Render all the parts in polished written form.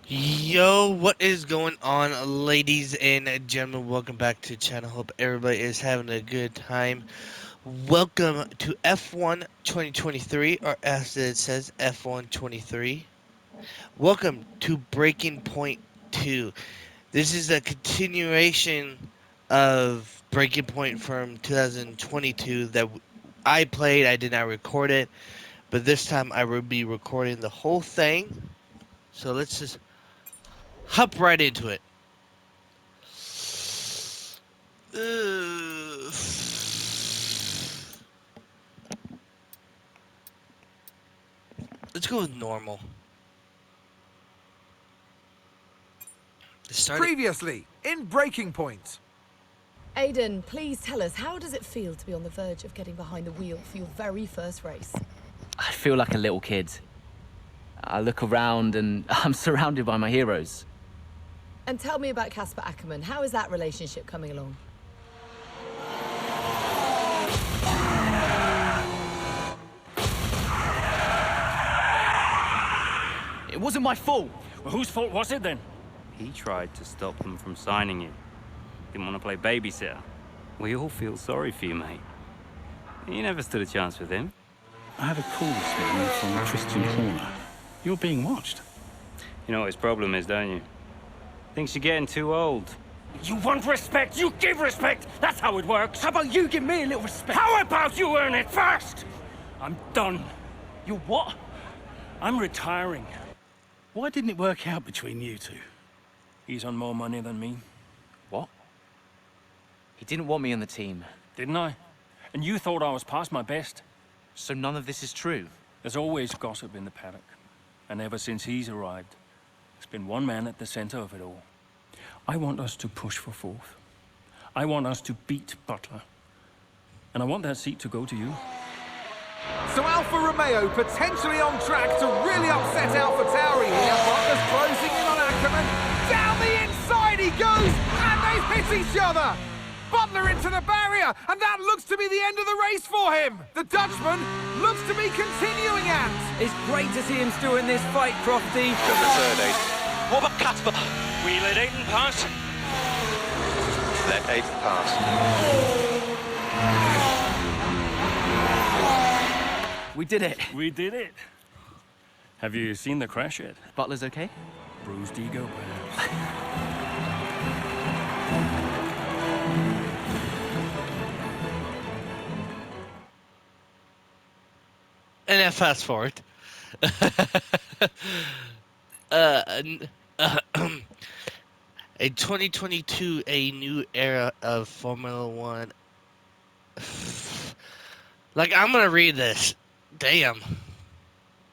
Yo, what is going on, ladies and gentlemen? Welcome back to the channel. Hope everybody is having a good time. Welcome to F1 2023, or as it says, F1 23. Welcome to Breaking Point 2. This is a continuation of Breaking Point from 2022 that I played. I did not record it, but this time I will be recording the whole thing. So let's just hop right into it. Uh, let's go with normal. Previously, in Breaking Point. Aiden, please tell us, how does it feel to be on the verge of getting behind the wheel for your very first race? I feel like a little kid. I look around and I'm surrounded by my heroes. And tell me about Casper Ackerman. How is that relationship coming along? It wasn't my fault. Well, whose fault was it then? He tried to stop them from signing you. Didn't want to play babysitter. We all feel sorry for you, mate. You never stood a chance with him. I had a call this morning from Christian Horner. You're being watched. You know what his problem is, don't you? Thinks you're getting too old. You want respect, you give respect. That's how it works. How about you give me a little respect? How about you earn it first? I'm done. You what? I'm retiring. Why didn't it work out between you two? He's on more money than me, What? He didn't want me on the team. didn't I? And you thought I was past my best? So none of this is true. There's always gossip in the paddock. And ever since he's arrived, there's been one man at the center of it all. I want us to push for fourth. I want us to beat Butler. And I want that seat to go to you. So Alfa Romeo potentially on track to really upset Alfa Tauri here. Butler's closing in on Ackerman. Down the inside he goes, and they've hit each other. Butler into the barrier, and that looks to be the end of the race for him. The Dutchman looks to be continuing at. It's great to see him still in this fight, Crofty. Good return, Aiden. What about Casper? We let Aiden pass. Let Aiden pass. We did it. We did it. Have you seen the crash yet? Butler's okay? Bruised ego, perhaps. And then fast forward. In 2022, a new era of Formula One. Like, I'm gonna read this. Damn.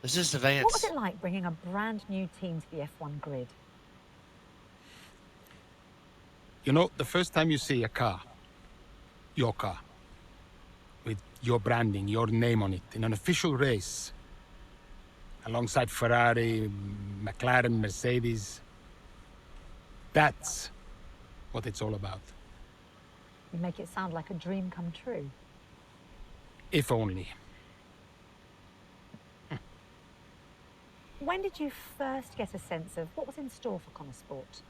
This is advanced. What was it like bringing a brand new team to the F1 grid? You know, the first time you see a car, your car, with your branding, your name on it, in an official race, alongside Ferrari, McLaren, Mercedes, that's what it's all about. You make it sound like a dream come true. If only. When did you first get a sense of what was in store for Connor Sport?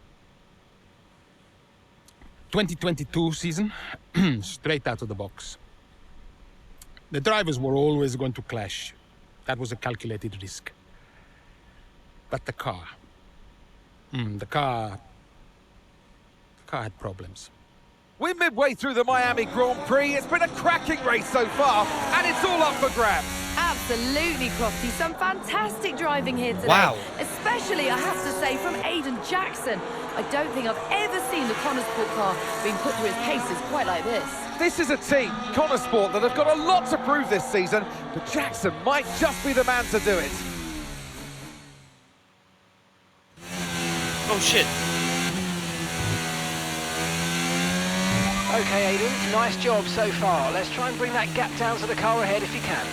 2022 season, straight out of the box. The drivers were always going to clash. That was a calculated risk. But the car had problems. We're midway through the Miami Grand Prix. It's been a cracking race so far, and it's all up for grabs. Absolutely, Crofty. Some fantastic driving here today. Wow. Especially, I have to say, from Aiden Jackson. I don't think I've ever seen the Connorsport car being put through its paces quite like this. This is a team, Connorsport, that have got a lot to prove this season, but Jackson might just be the man to do it. Oh shit. Okay, Aiden, nice job so far. Let's try and bring that gap down to the car ahead if you can.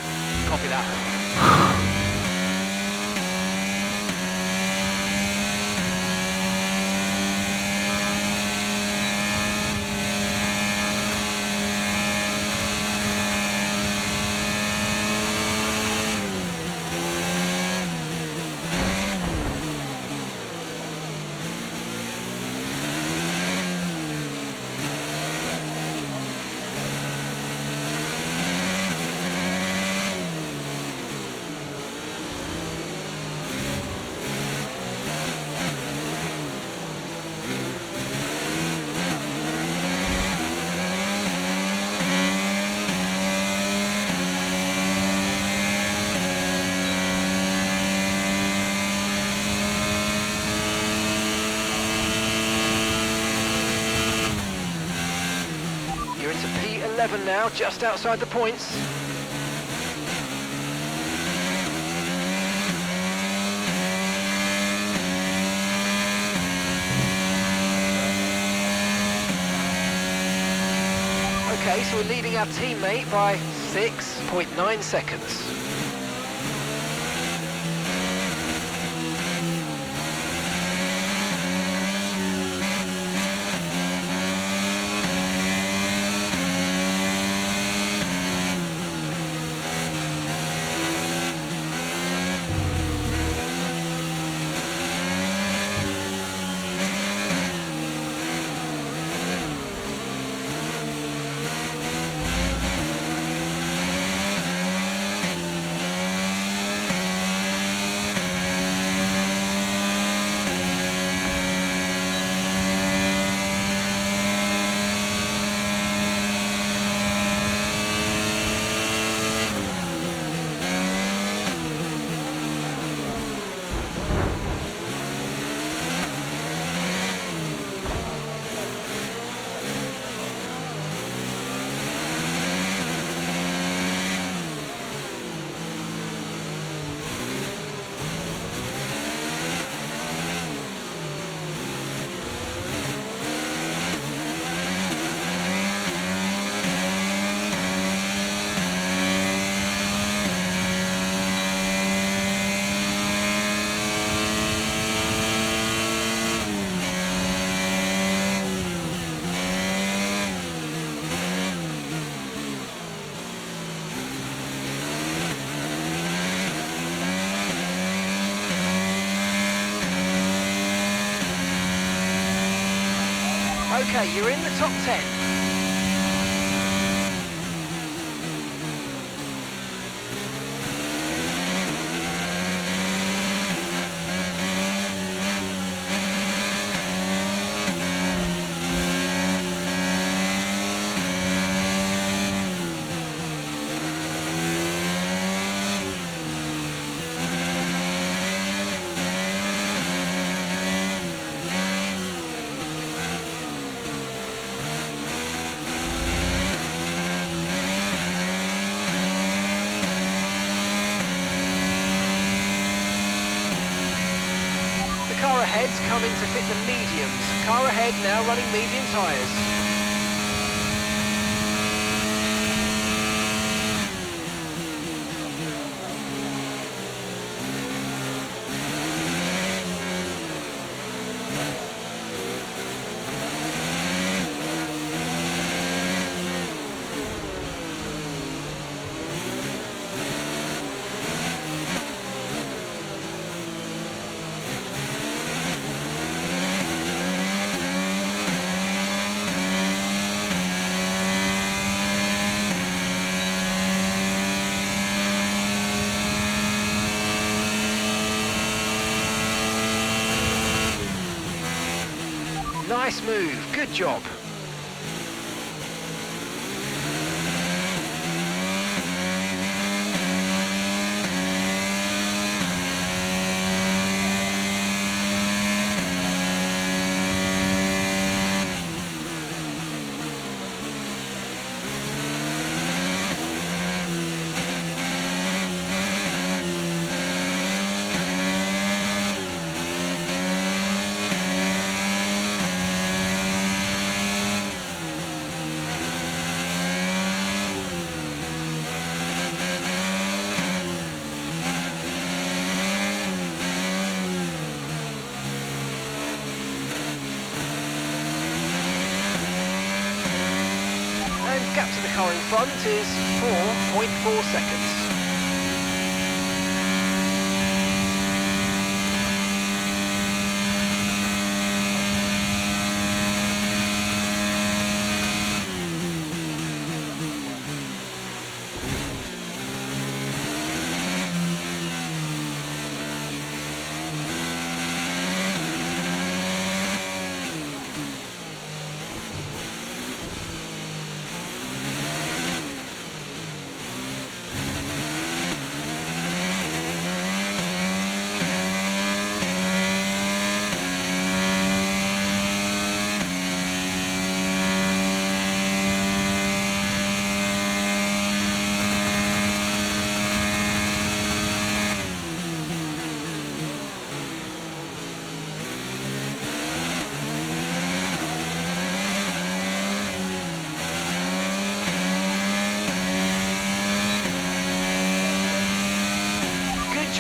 Copy that. into P11 now, just outside the points. Okay, so we're leading our teammate by 6.9 seconds. Okay, you're in the top 10. Car ahead's coming to fit the mediums. Car ahead now running medium tyres. Nice move, good job. Gap to the car in front is 4.4 seconds.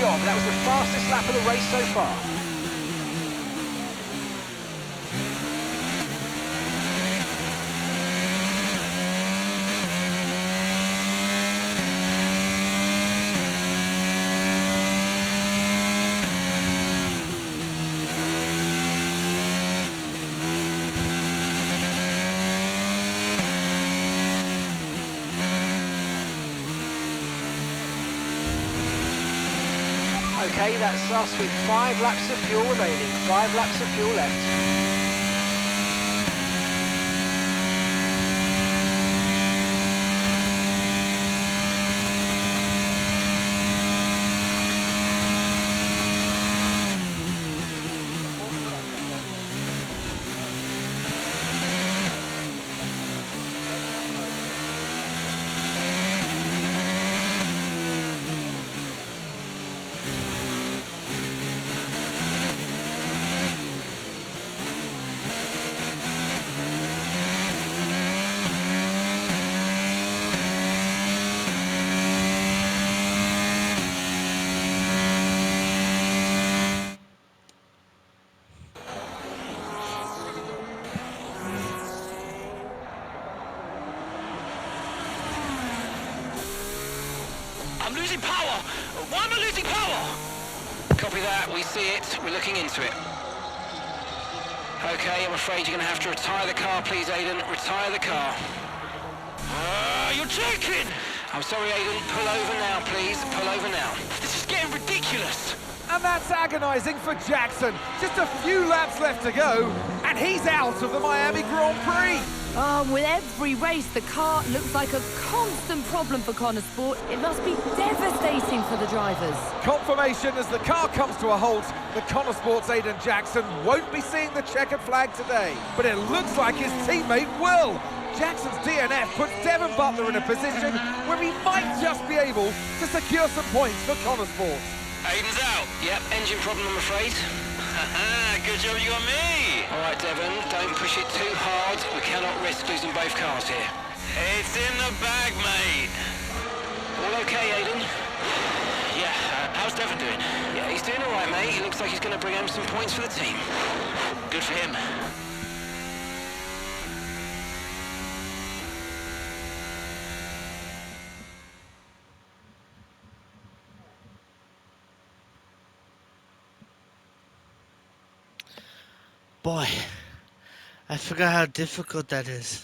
job. That was the fastest lap of the race so far. Okay, that's us with 5 laps of fuel remaining. 5 laps of fuel left. I'm losing power! Why am I losing power? Copy that, we see it, we're looking into it. Okay, I'm afraid you're going to have to retire the car, please, Aiden. Retire the car. You're joking! I'm sorry, Aiden. Pull over now, please. Pull over now. This is getting ridiculous! And that's agonising for Jackson. Just a few laps left to go, and he's out of the Miami Grand Prix. With every race, the car looks like a constant problem for Connor Sport. It must be devastating for the drivers. Confirmation as the car comes to a halt, the Connor Sport's Aiden Jackson won't be seeing the checkered flag today, but it looks like his teammate will. Jackson's DNF puts Devon Butler in a position where he might just be able to secure some points for Connor Sport. Aiden's out. Yep, engine problem, I'm afraid. Good job you got me! All right, Devon, don't push it too hard. We cannot risk losing both cars here. It's in the bag, mate. All okay, Aiden? Yeah, how's Devon doing? Yeah, he's doing all right, mate. He looks like he's going to bring home some points for the team. Good for him. Boy, I forgot how difficult that is.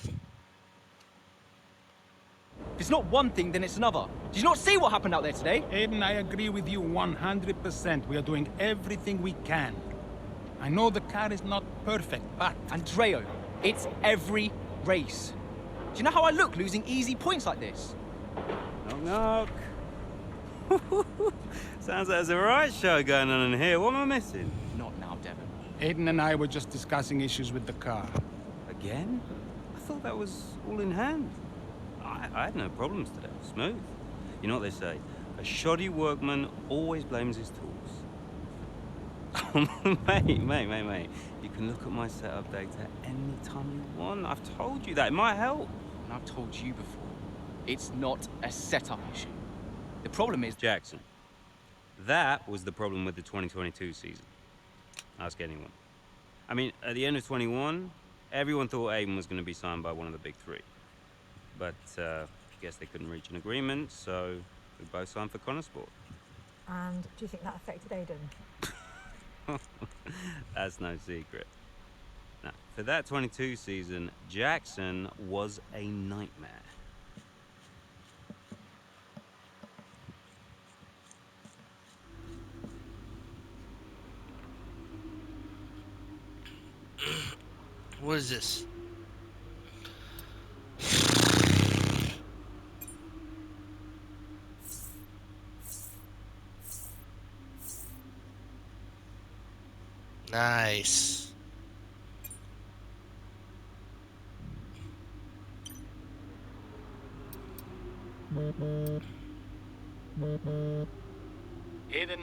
If it's not one thing, then it's another. Did you not see what happened out there today? Aiden, I agree with you 100%. We are doing everything we can. I know the car is not perfect, but... Andreo, it's every race. Do you know how I look losing easy points like this? Knock, knock. Sounds like there's a right show going on in here. What am I missing? Not now, Devon. Aiden and I were just discussing issues with the car. Again? I thought that was all in hand. I had no problems today. Smooth. You know what they say? A shoddy workman always blames his tools. mate. You can look at my setup data any time you want. I've told you that. It might help. And I've told you before. It's not a setup issue. The problem is... Jackson. That was the problem with the 2022 season. Ask anyone. I mean, at the end of 21, everyone thought Aiden was going to be signed by one of the big three. But I guess they couldn't reach an agreement, so we both signed for Connor Sport. And do you think that affected Aiden? That's no secret. Now, for that 22 season, Jackson was a nightmare. What is this? Nice. Aiden,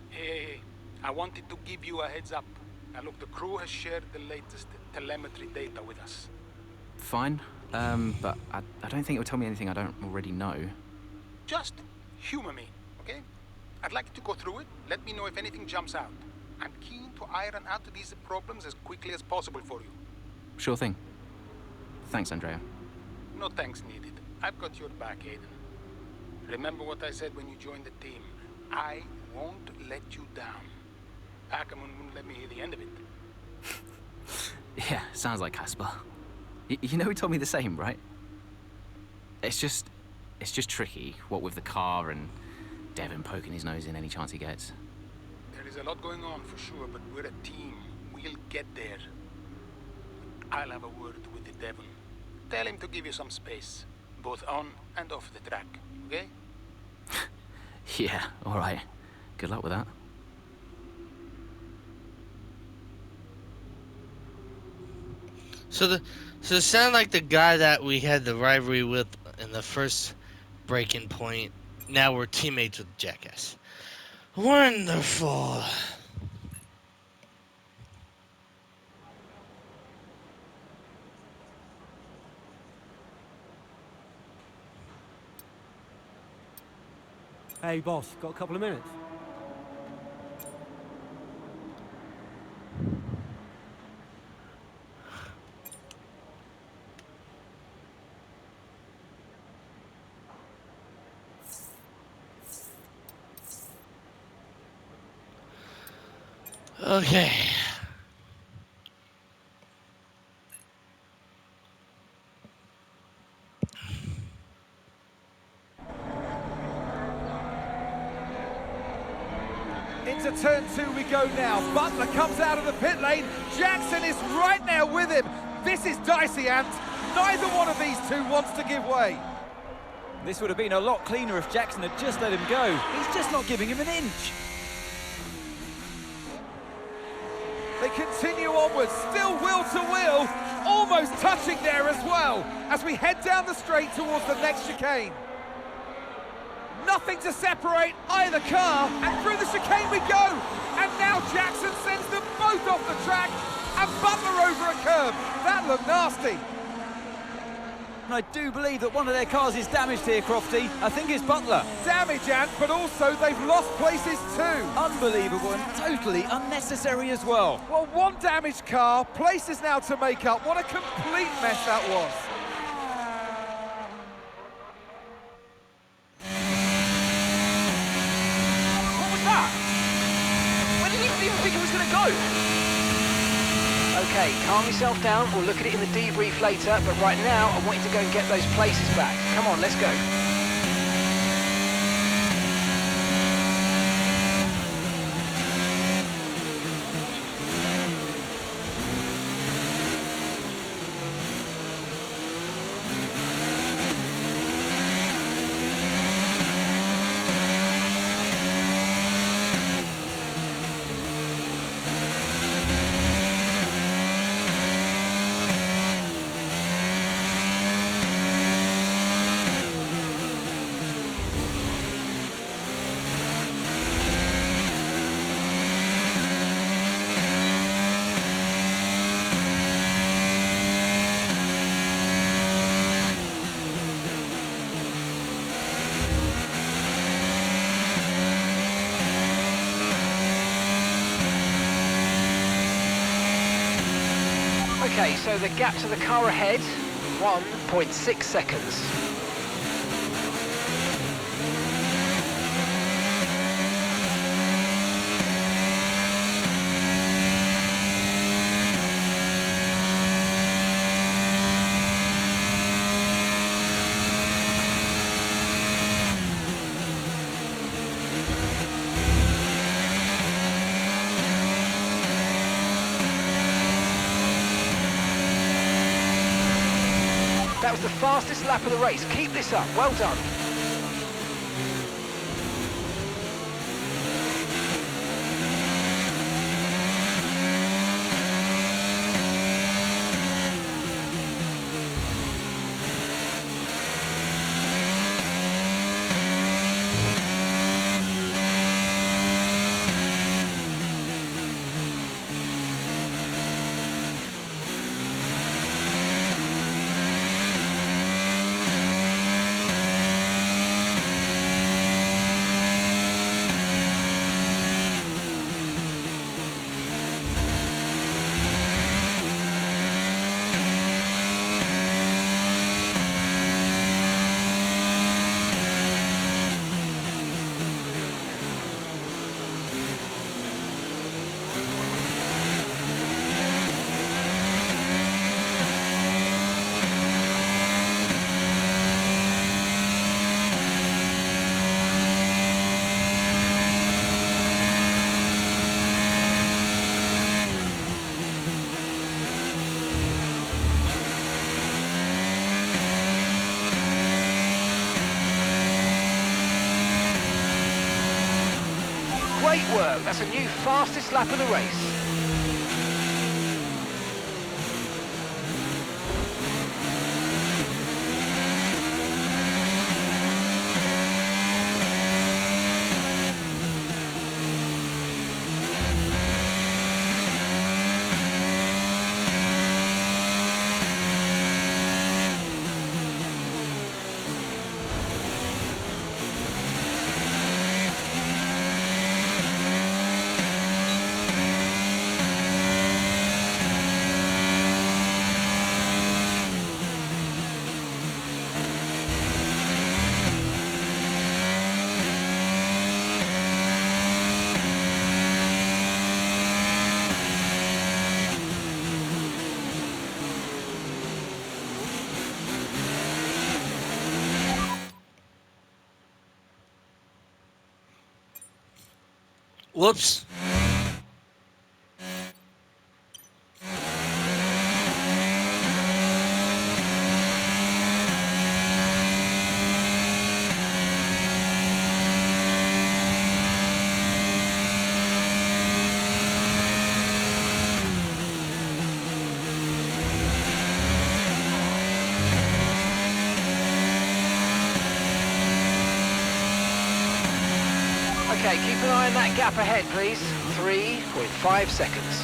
hey, I wanted to give you a heads up. Now look, the crew has shared the latest telemetry data with us. Fine, but I don't think it'll tell me anything I don't already know. Just humor me, okay? I'd like to go through it. Let me know if anything jumps out. I'm keen to iron out these problems as quickly as possible for you. Sure thing. Thanks, Andrea. No thanks needed. I've got your back, Aiden. Remember what I said when you joined the team. I won't let you down. Ackerman wouldn't let me hear the end of it. Yeah, sounds like Casper. You know he told me the same, right? It's just tricky, what with the car and Devin poking his nose in any chance he gets. There is a lot going on for sure, but we're a team. We'll get there. I'll have a word with the Devil. Tell him to give you some space, both on and off the track, okay? Yeah, all right. Good luck with that. So it sounded like the guy that we had the rivalry with in the first breaking point. Now we're teammates with Jackass. Wonderful. Hey, boss, got a couple of minutes? Okay. Into turn 2 we go now. Butler comes out of the pit lane. Jackson is right there with him. This is dicey, Ant. Neither one of these two wants to give way. This would have been a lot cleaner if Jackson had just let him go. He's just not giving him an inch. They continue onwards, still wheel to wheel, almost touching there as well, as we head down the straight towards the next chicane. Nothing to separate either car, and through the chicane we go. And now Jackson sends them both off the track, and Butler over a curb. That looked nasty. And I do believe that one of their cars is damaged here, Crofty. I think it's Butler. Damage, Ant, but also they've lost places too. Unbelievable and totally unnecessary as well. Well, one damaged car, places now to make up. What a complete mess that was. What was that? Where did he even think he was going to go? Okay, calm yourself down. We'll look at it in the debrief later, but right now I want you to go and get those places back. Come on, let's go. Okay, so the gap to the car ahead, 1.6 seconds. That was the fastest lap of the race. Keep this up. Well done. work. That's a new fastest lap of the race. Whoops. Okay, keep an eye on that gap ahead, please. 3.5 seconds.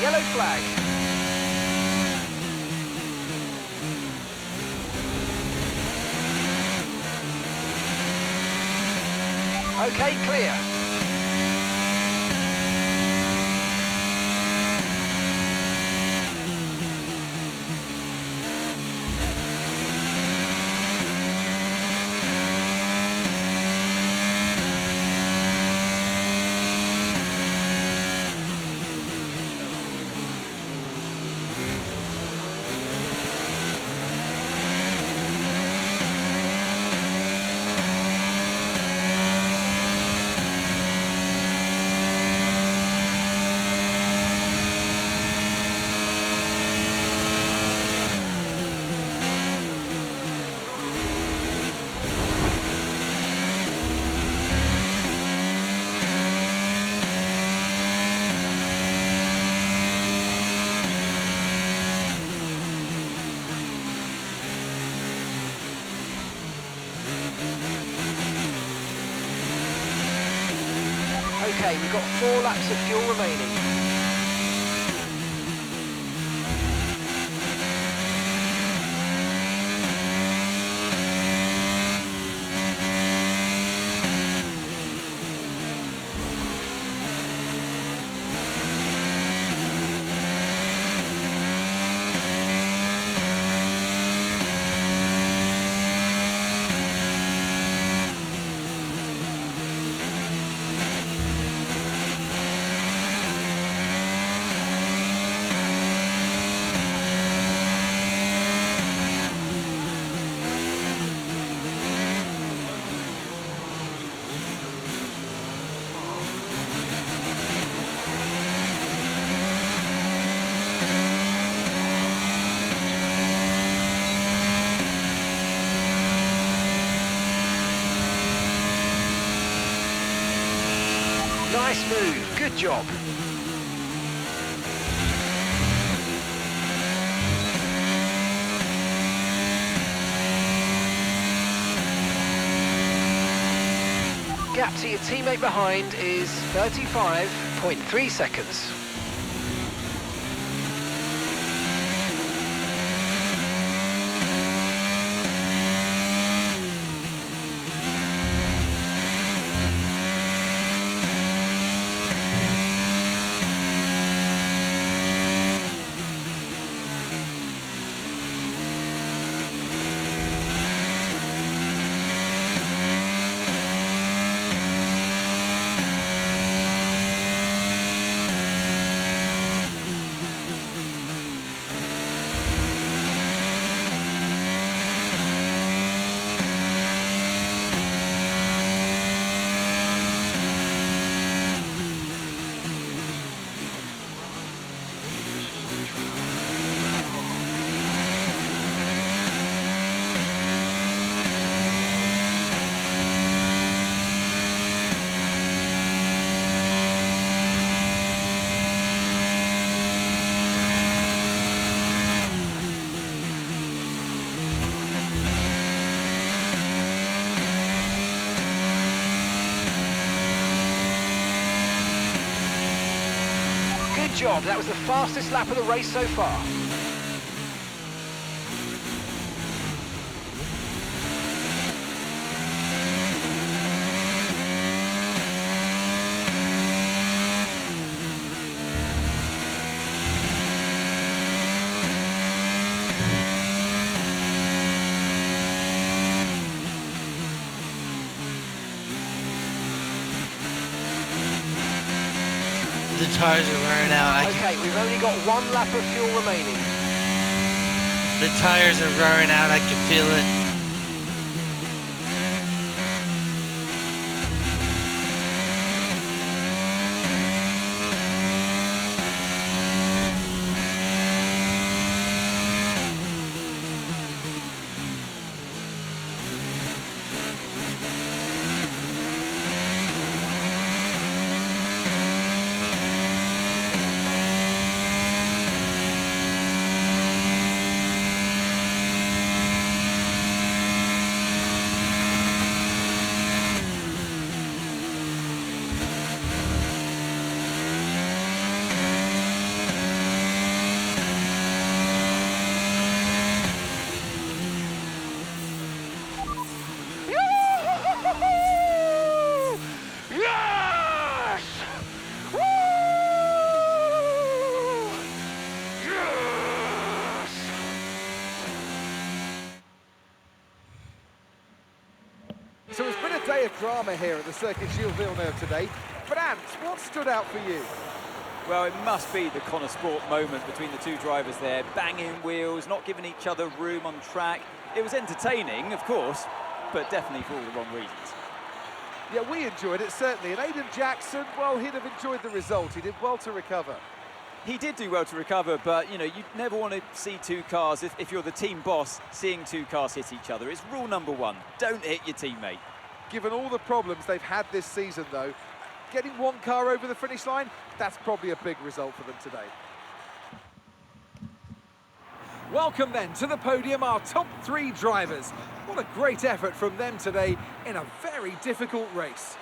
Yellow flag. Okay, clear. Okay, we've got 4 laps of fuel remaining. Nice move, good job. Gap to your teammate behind is 35.3 seconds. Good job. That was the fastest lap of the race so far. The tires are wearing out. Okay, we've only got 1 lap of fuel remaining. The tires are wearing out. I can feel it. So it's been a day of drama here at the Circuit Gilles Villeneuve today. But Ant, what stood out for you? Well, it must be the Connor Sport moment between the two drivers there. Banging wheels, not giving each other room on track. It was entertaining, of course, but definitely for all the wrong reasons. Yeah, we enjoyed it, certainly. And Aiden Jackson, well, he'd have enjoyed the result. He did well to recover. He did do well to recover, but, you know, you never want to see two cars, if you're the team boss, seeing two cars hit each other. It's rule number 1, don't hit your teammate. Given all the problems they've had this season, though, getting one car over the finish line, that's probably a big result for them today. Welcome then to the podium, our top 3 drivers. What a great effort from them today in a very difficult race.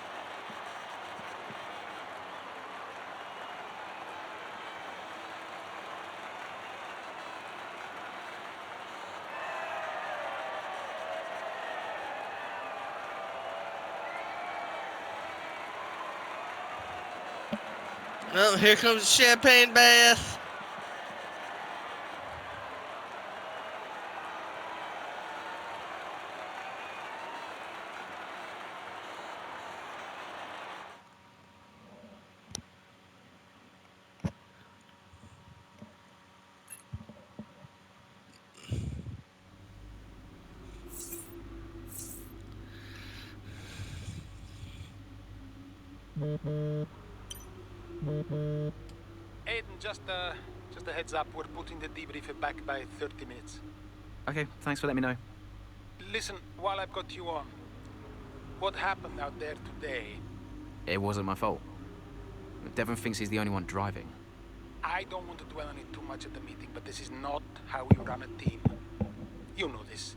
Well, here comes the champagne bath. Aiden, just a heads up, we're putting the debrief back by 30 minutes. Okay, thanks for letting me know. Listen, while I've got you on, what happened out there today? It wasn't my fault. Devon thinks he's the only one driving. I don't want to dwell on it too much at the meeting, but this is not how you run a team. You know this.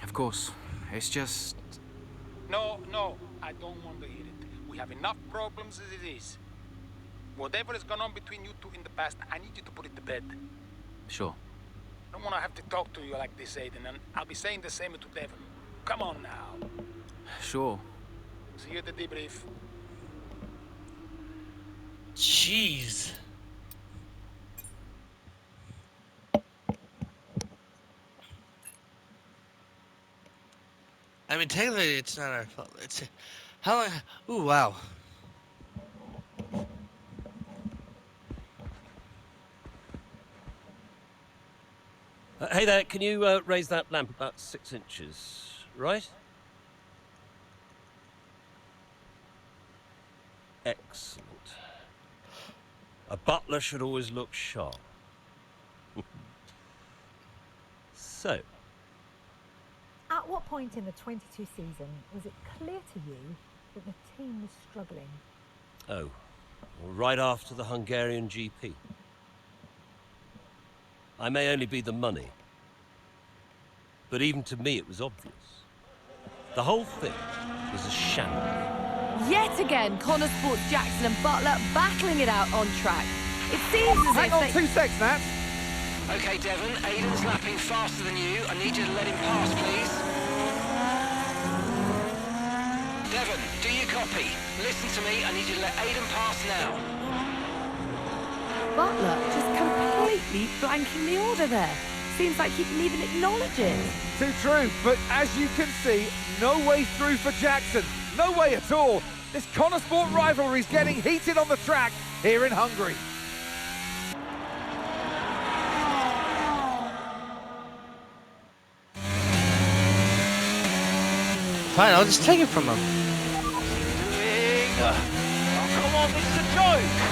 Of course. It's just... No, I don't want to hear it. We have enough problems as it is. Whatever has gone on between you two in the past, I need you to put it to bed. Sure. I don't want to have to talk to you like this, Aiden, and I'll be saying the same to Devon. Come on now. Sure. See you at the debrief. Jeez. I mean, technically, it's not our fault. It's how long? Ooh, wow. Hey there, can you raise that lamp about 6 inches, right? Excellent. A butler should always look sharp. So. At what point in the 22 season was it clear to you that the team was struggling? Oh, well, right after the Hungarian GP. I may only be the money, but even to me it was obvious. The whole thing was a shambles. Yet again, Connor Sports Jackson and Butler battling it out on track. It seems as Hang if on they... 2 seconds, Nat. Okay, Devon, Aiden's lapping faster than you. I need you to let him pass, please. Devon, do you copy? Listen to me, I need you to let Aiden pass now. Butler just completely blanking the order there. Seems like he didn't even acknowledge it. Too true, but as you can see, no way through for Jackson. No way at all. This Connor Sport rivalry is getting heated on the track here in Hungary. Fine, I'll just take it from him. Oh, come on, this is a joke!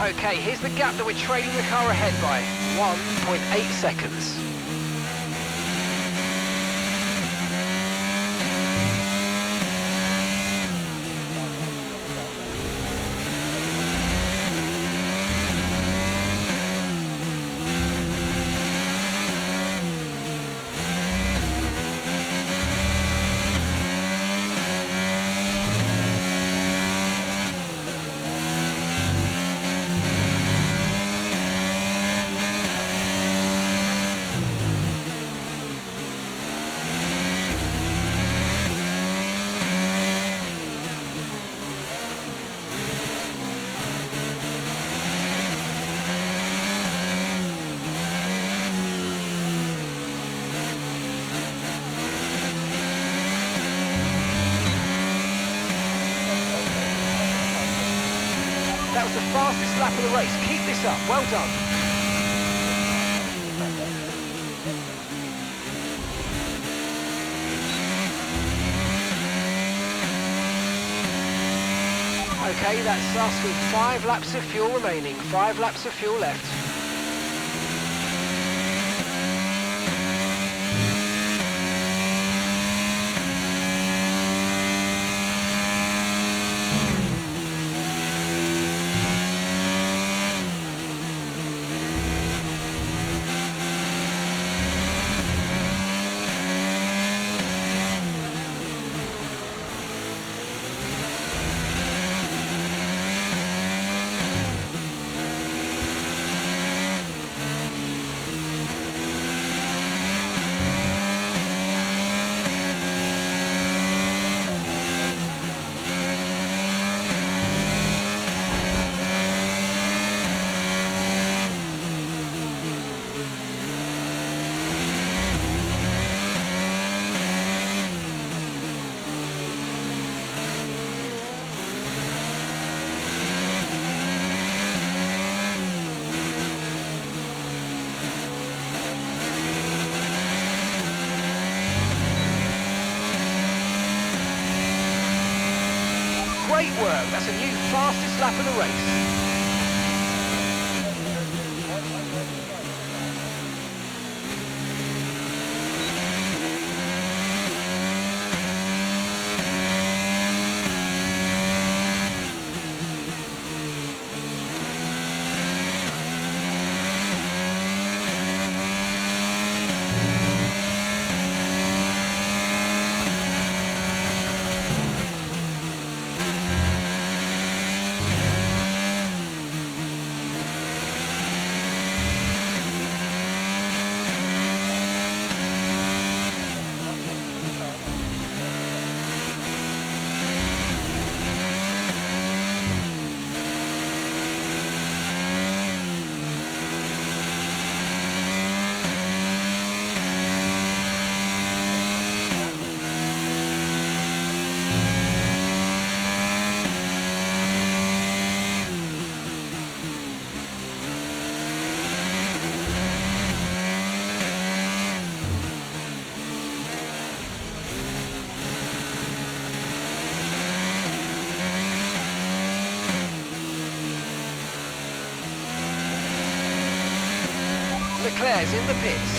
Okay, here's the gap that we're trailing the car ahead by. 1.8 seconds. That was the fastest lap of the race. Keep this up. Well done. Okay, that's us with 5 laps of fuel remaining. 5 laps of fuel left. Great work. That's a new fastest lap of the race. Leclerc's in the pits.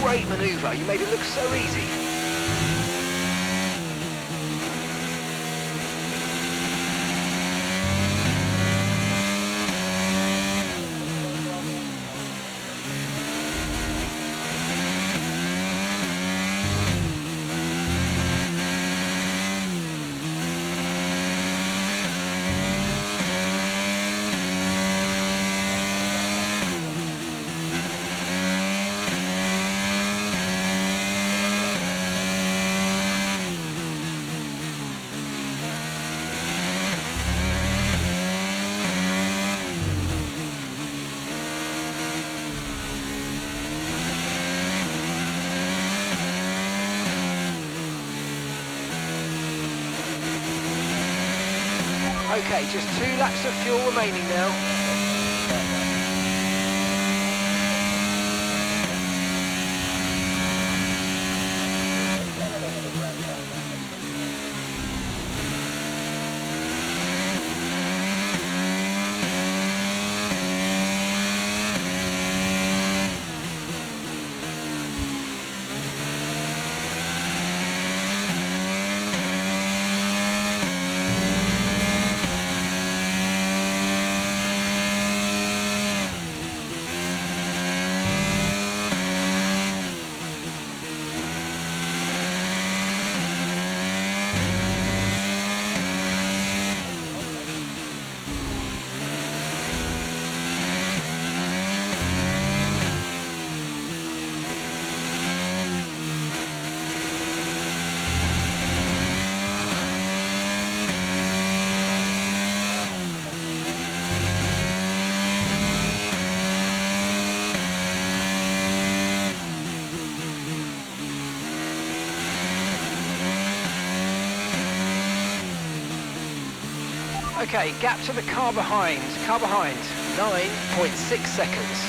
Great manoeuvre, you made it look so easy. Okay, just 2 laps of fuel remaining now. Okay, gap to the car behind. 9.6 seconds.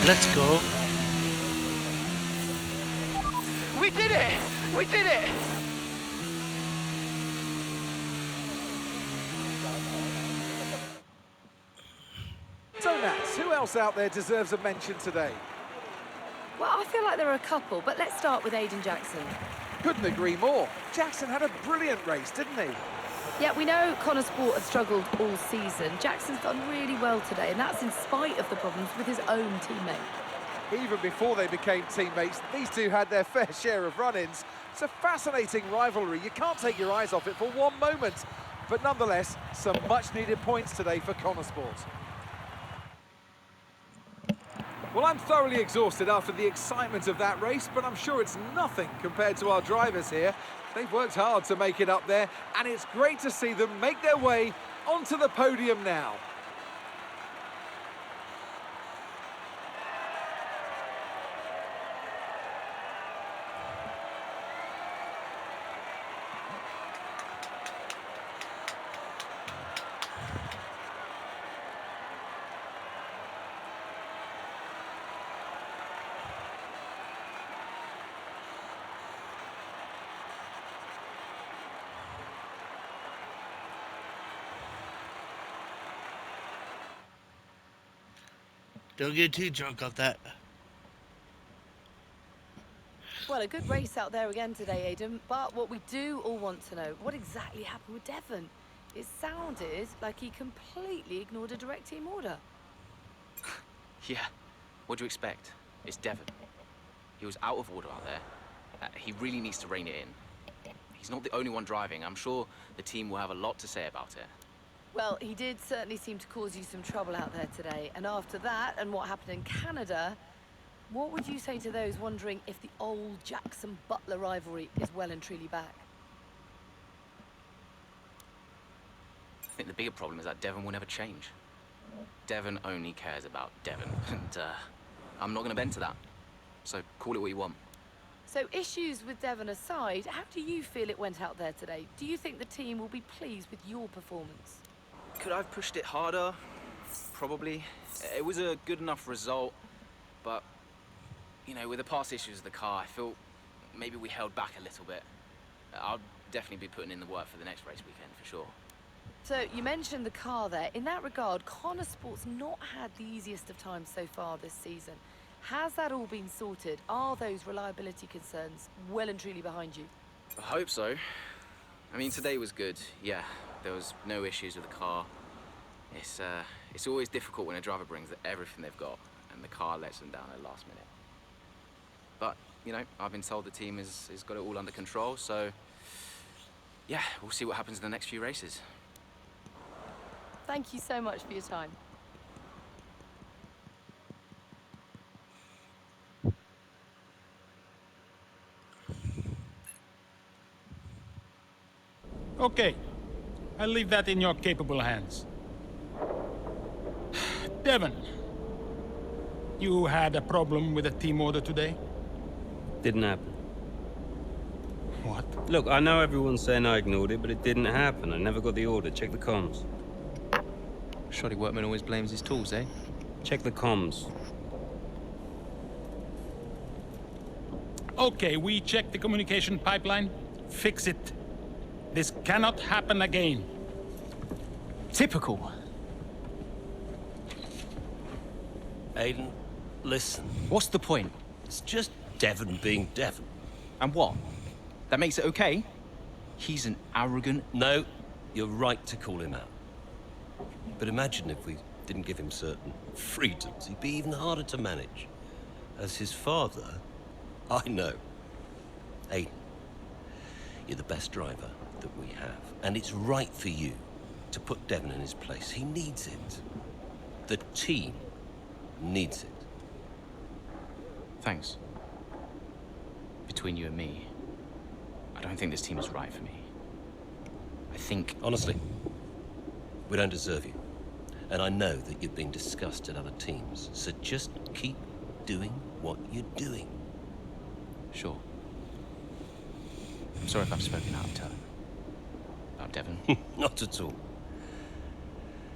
Let's go. We did it! We did it! So Nats, who else out there deserves a mention today? Well, I feel like there are a couple, but let's start with Aiden Jackson. Couldn't agree more. Jackson had a brilliant race, didn't he? Yeah, we know Connor Sport has struggled all season. Jackson's done really well today, and that's in spite of the problems with his own teammate. Even before they became teammates, these two had their fair share of run-ins. It's a fascinating rivalry. You can't take your eyes off it for one moment. But nonetheless, some much-needed points today for Connor Sport. Well, I'm thoroughly exhausted after the excitement of that race, but I'm sure it's nothing compared to our drivers here. They've worked hard to make it up there, and it's great to see them make their way onto the podium now. Don't get too drunk off that. Well, a good race out there again today, Aiden, but what we do all want to know, what exactly happened with Devon? It sounded like he completely ignored a direct team order. Yeah, what do you expect? It's Devon. He was out of order out there. He really needs to rein it in. He's not the only one driving. I'm sure the team will have a lot to say about it. Well, he did certainly seem to cause you some trouble out there today. And after that, and what happened in Canada, what would you say to those wondering if the old Jackson-Butler rivalry is well and truly back? I think the bigger problem is that Devon will never change. Devon only cares about Devon, and I'm not going to bend to that. So call it what you want. So issues with Devon aside, how do you feel it went out there today? Do you think the team will be pleased with your performance? Could I have pushed it harder? Probably. It was a good enough result, but, you know, with the past issues of the car, I feel maybe we held back a little bit. I'll definitely be putting in the work for the next race weekend, for sure. So, you mentioned the car there. In that regard, Connor Sport's not had the easiest of times so far this season. Has that all been sorted? Are those reliability concerns well and truly behind you? I hope so. I mean, today was good, yeah. There was no issues with the car. It's always difficult when a driver brings everything they've got and the car lets them down at the last minute. But, you know, I've been told the team has got it all under control, so yeah, we'll see what happens in the next few races. Thank you so much for your time. Okay, I'll leave that in your capable hands. Devon, you had a problem with a team order today? Didn't happen. What? Look, I know everyone's saying I ignored it, but it didn't happen. I never got the order. Check the comms. Shoddy workman always blames his tools, eh? Check the comms. Okay, we checked the communication pipeline. Fix it. This cannot happen again. Typical. Aiden, listen. What's the point? It's just Devon being Devon. And what? That makes it okay? He's an arrogant... No, you're right to call him out. But imagine if we didn't give him certain freedoms. He'd be even harder to manage. As his father, I know. Aiden, you're the best driver that we have. And it's right for you to put Devon in his place. He needs it. The team needs it. Thanks. Between you and me, I don't think this team is right for me. I think... Honestly, we don't deserve you. And I know that you've been discussed at other teams, so just keep doing what you're doing. Sure. I'm sorry if I've spoken out of turn. About Devon. Not at all.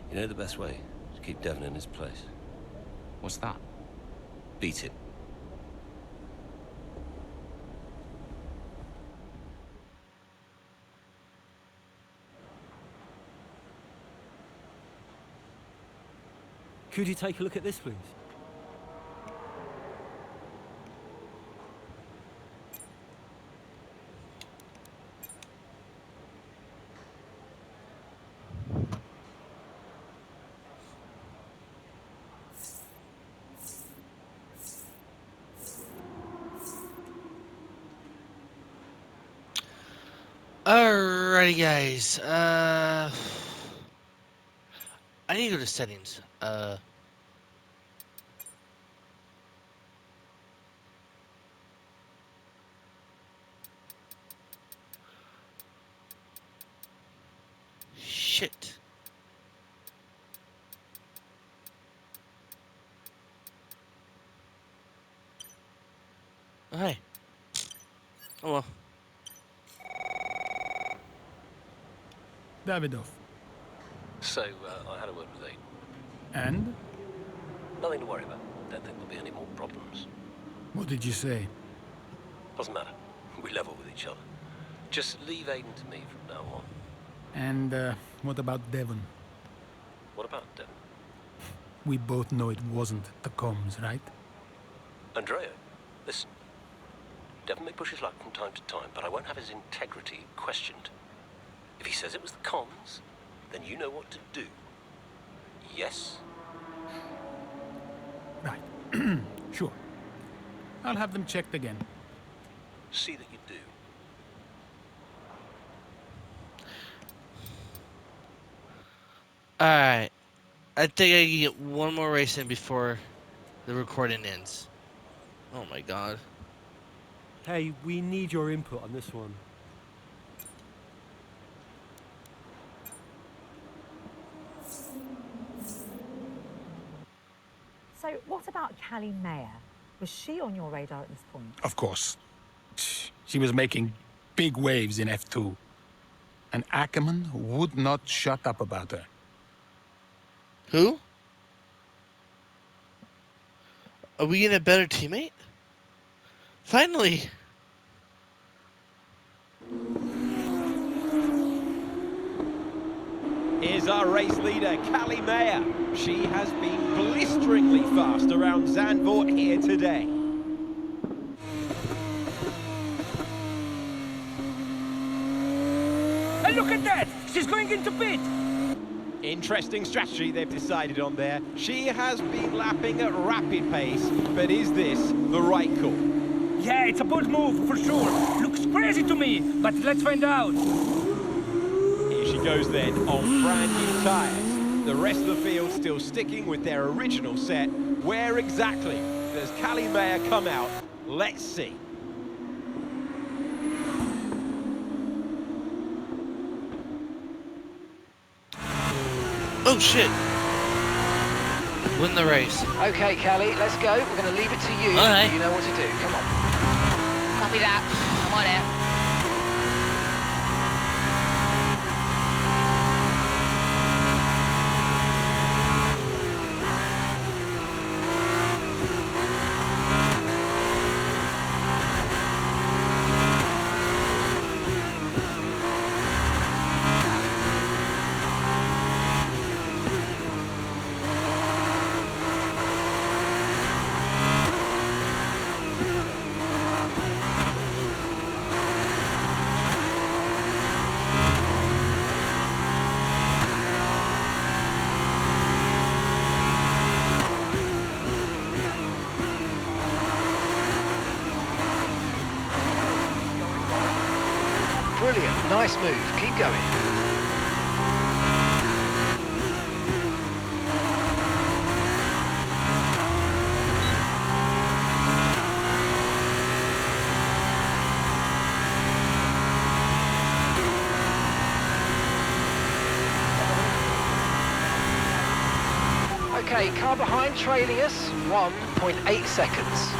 You know the best way to keep Devon in his place? What's that? Beat him. Could you take a look at this, please? Alrighty, guys. I need to go to settings. Shit. Oh, hey. Oh well. Davidoff. So, I had a word with Aiden. And? Nothing to worry about. Don't think there'll be any more problems. What did you say? Doesn't matter. We level with each other. Just leave Aiden to me from now on. And, what about Devon? What about Devon? We both know it wasn't the comms, right? Andrea, listen. Devon may push his luck from time to time, but I won't have his integrity questioned. If he says it was the comms, then you know what to do. Yes? Right. Sure. I'll have them checked again. See that you do. Alright. I think I can get one more race in before the recording ends. Oh my god. Hey, we need your input on this one. So, what about Callie Mayer? Was she on your radar at this point? Of course. She was making big waves in F2. And Ackerman would not shut up about her. Who? Are we getting a better teammate? Finally! Here's our race leader, Callie Mayer. She has been blisteringly fast around Zandvoort here today. And look at that! She's going into pit! Interesting strategy they've decided on there. She has been lapping at rapid pace, but is this the right call? Yeah, it's a bold move, for sure. Looks crazy to me, but let's find out. Here she goes then, on brand new tyres. The rest of the field still sticking with their original set. Where exactly does Callie Mayer come out? Let's see. Oh shit! Win the race. Okay, Callie, let's go. We're going to leave it to you. All right. You know what to do. Come on. Copy that. I'm on it. Brilliant. Nice move. Keep going. Okay, car behind trailing us, 1.8 seconds.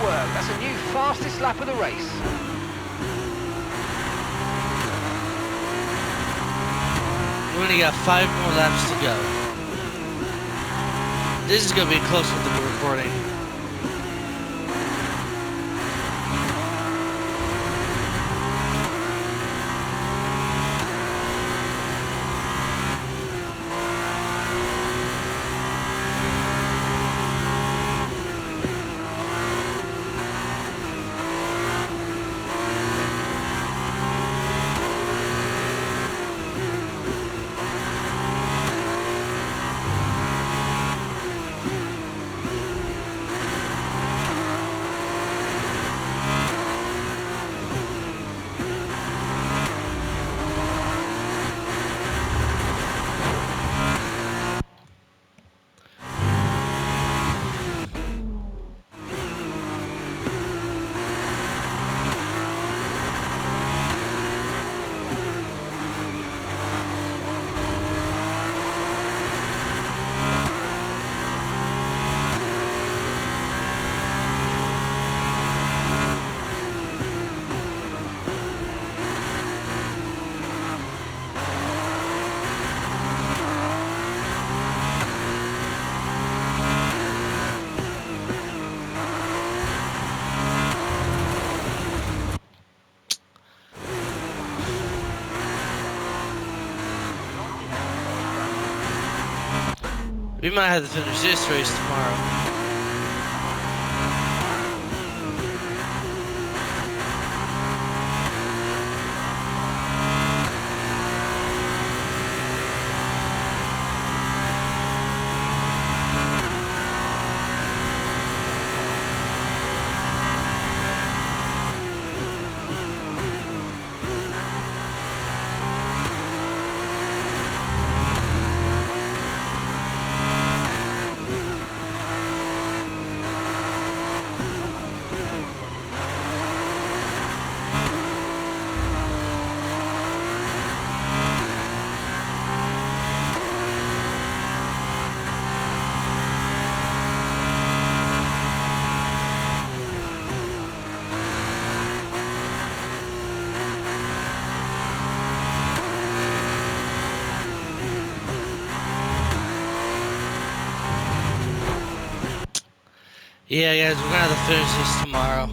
work. That's a new fastest lap of the race. We only got 5 more laps to go. This is going to be close with the recording. We might have to finish this race tomorrow. Yeah, guys, we're gonna have to finish this tomorrow.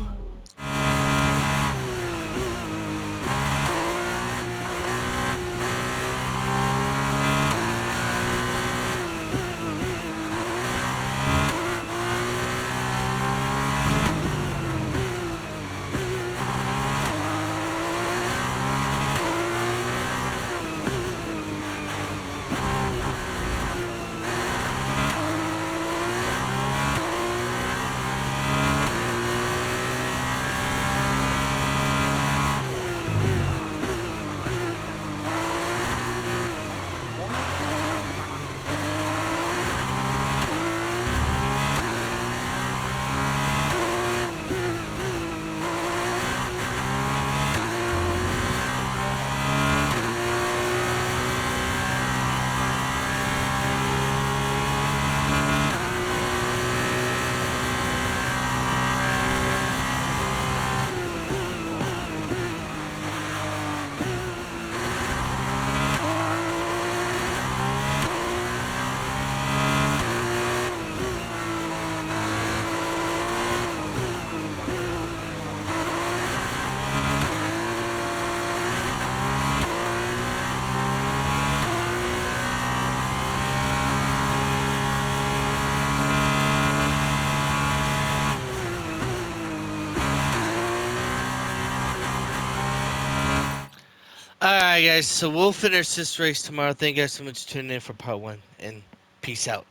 Alright guys, so we'll finish this race tomorrow. Thank you guys so much for tuning in for part 1, and peace out.